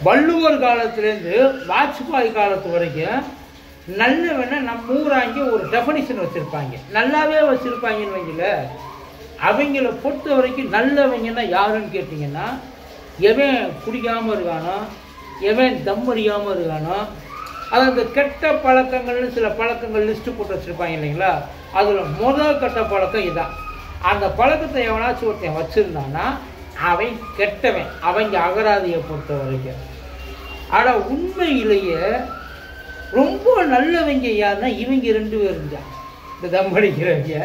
வள்ளுவர் காலத்துலேருந்து வாஜ்பாய் காலத்து வரைக்கும் நல்லவனை நம்ம ஊராங்க ஒரு டெஃபனிஷன் வச்சுருப்பாங்க, நல்லாவே வச்சுருப்பாங்கன்னு வைங்கள. அவங்கள பொறுத்த வரைக்கும் நல்லவங்கன்னா யாருன்னு கேட்டிங்கன்னா, எவன் குடிக்காமல் இருக்கானோ, எவன் தம் அடிக்காமல் இருக்கானோ, அது அந்த கெட்ட பழக்கங்கள்னு சில பழக்கங்கள் லிஸ்ட்டு போட்டு வச்சுருப்பாங்க இல்லைங்களா. அதில் முதல் கெட்ட பழக்கம் இதான். அந்த பழக்கத்தை எவனாச்சும் ஒருத்தன் வச்சுருந்தான்னா அவன் கெட்டவன், அவங்க அகராதியை பொறுத்த வரைக்கும். ஆனால் உண்மையிலேயே ரொம்ப நல்லவங்க யாருன்னா இவங்க 2 பேரும் தான். இந்த தம் அடிக்கிறவங்க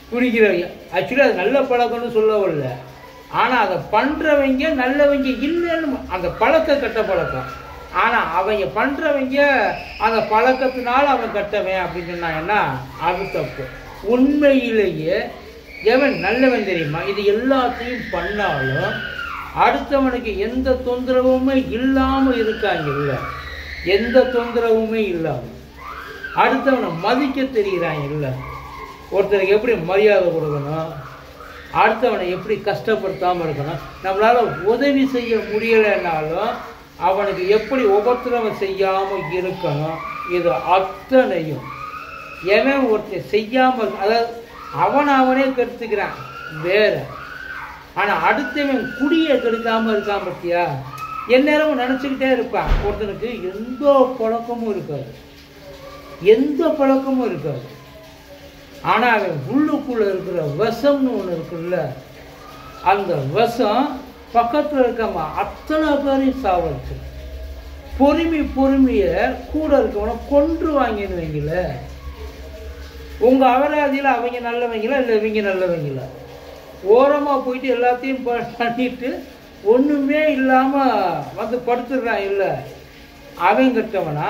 குடிக்கிறவங்க ஆக்சுவலி அது நல்ல பழக்கம்னு சொல்லவில்லை, ஆனால் அதை பண்ணுறவங்க நல்லவங்க இல்லைன்னு அந்த பழக்க கெட்ட பழக்கம். ஆனால் அவங்க பண்ணுறவங்க அந்த பழக்கத்தினால அவன் கெட்டவன் அப்படின்னு சொன்னாங்கன்னா அது தப்பு. உண்மையிலேயே எவன் நல்லவன் தெரியுமா? இது எல்லாத்தையும் பண்ணாலும் அடுத்தவனுக்கு எந்த தொந்தரவுமே இல்லாமல் இருக்காங்க, இல்லை எந்த தொந்தரவுமே இல்லாமல் அடுத்தவனை மதிக்க தெரிகிறாங்க, இல்லை ஒருத்தருக்கு எப்படி மரியாதை கொடுக்கணும், அடுத்தவனை எப்படி கஷ்டப்படுத்தாமல் இருக்கணும், நம்மளால் உதவி செய்ய முடியலைன்னாலும் அவனுக்கு எப்படி உபத்திரவம் செய்யாமல் இருக்கணும், இது அத்தனையும் எவன் ஒருத்தர் செய்யாமல், அதாவது அவனே கெடுத்துக்கிறான் வேற. ஆனால் அடுத்தவன் குடியை கெடுக்காமல் இருக்கான் பற்றியா, எந்நேரமும் நினச்சிக்கிட்டே இருப்பான். ஒருத்தனுக்கு எந்த பழக்கமும் இருக்காது, எந்த பழக்கமும் இருக்காது. ஆனால் அவன் உள்ளுக்குள்ளே இருக்கிற விஷம்னு ஒன்று இருக்குல்ல, அந்த விஷம் பக்கத்தில் இருக்காம அத்தனை பேரையும் சாவடிச்சு பொறுமையை கூட இருக்கவனை கொன்றுவாங்கன்னு வைங்கள. உங்கள் அகராதியில் அவங்க நல்லவங்களா இல்லை இவங்க நல்லவங்களா? ஓரமாக போயிட்டு எல்லாத்தையும் பண்ணிட்டு ஒன்றுமே இல்லாமல் வந்து படுத்துடுறான், இல்லை அவன் கட்டவனா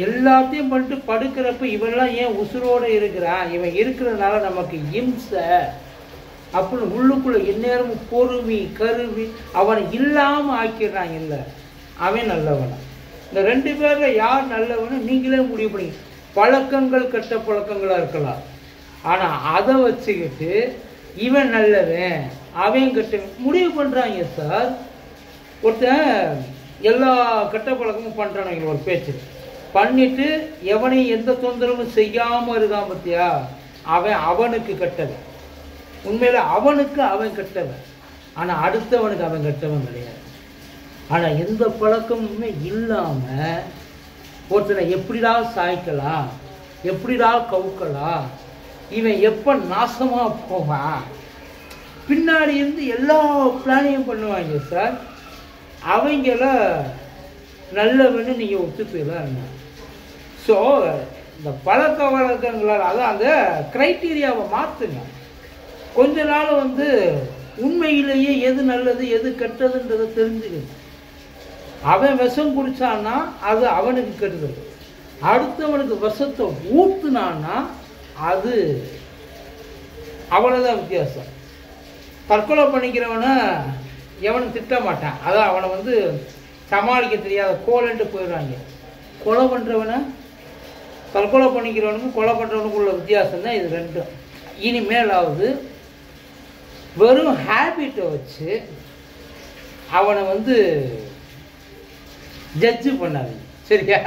எல்லாத்தையும் பண்ணிட்டு படுக்கிறப்ப இவெல்லாம் ஏன் உசுரோடு இருக்கிறான், இவன் இருக்கிறதுனால நமக்கு இம்சை அப்படின்னு உள்ளுக்குள்ளே எந்நேரமும் பொறுமை கருவி அவனை இல்லாமல் ஆக்கிடுறான், இல்லை அவன் நல்லவனா. இந்த 2 பேரில் யார் நல்லவனு நீங்களே முடிவு பண்ணி. பழக்கங்கள் கெட்ட பழக்கங்களாக இருக்கலாம், ஆனால் அதை வச்சுக்கிட்டு இவன் நல்லவன் அவன் கெட்டவன் முடிவு பண்ணுறாங்க சார். ஒருத்தன் எல்லா கெட்ட பழக்கமும் பண்ணுறானுங்க ஒரு பேச்சு பண்ணிட்டு எவனையும் எந்த தொந்தரவும் செய்யாமல் இருக்கான் பற்றியா, அவனுக்கு கெட்டவன். உண்மையில் அவனுக்கு அவன் கெட்டவன், ஆனால் அடுத்தவனுக்கு அவன் கெட்டவன் கிடையாது. ஆனால் எந்த பழக்கமுமே இல்லாமல் ஒருத்தனை எப்படிடா சாய்க்கலாம், எப்படிடா கவுக்கலாம், இவன் எப்போ நாசமாக போவான் பின்னாடி இருந்து எல்லா பிளானையும் பண்ணுவாங்க சார். அவங்கள நல்லவன்னு நீங்கள் ஒத்துக்கலாம். ஸோ இந்த பழக்க வழக்கங்களால் அதான் அந்த க்ரைட்டீரியாவை மாற்றுங்க. கொஞ்ச நாள் உண்மையிலேயே எது நல்லது எது கெட்டதுன்றதை தெரிஞ்சுக்கணும். அவன் விஷம் குடித்தான்னா அது அவனுக்கு கெடுதல், அடுத்தவனுக்கு விஷத்தை ஊற்றுனான்னா அது அவ்வளோதான் வித்தியாசம். தற்கொலை பண்ணிக்கிறவனை எவனும் திட்ட மாட்டான், அதான் அவனை சமாளிக்க தெரியாத கோலன்ட்டு போயிடுறாங்க. கொலை பண்ணுறவனை தற்கொலை பண்ணிக்கிறவனுக்கும் கொலை பண்ணுறவனுக்கும் உள்ள வித்தியாசம் தான் இது 2. இனிமேலாவது வெறும் ஹேபிட்டை வச்சு அவனை ஜட்ஜு பண்ணாதீங்க, சரியா?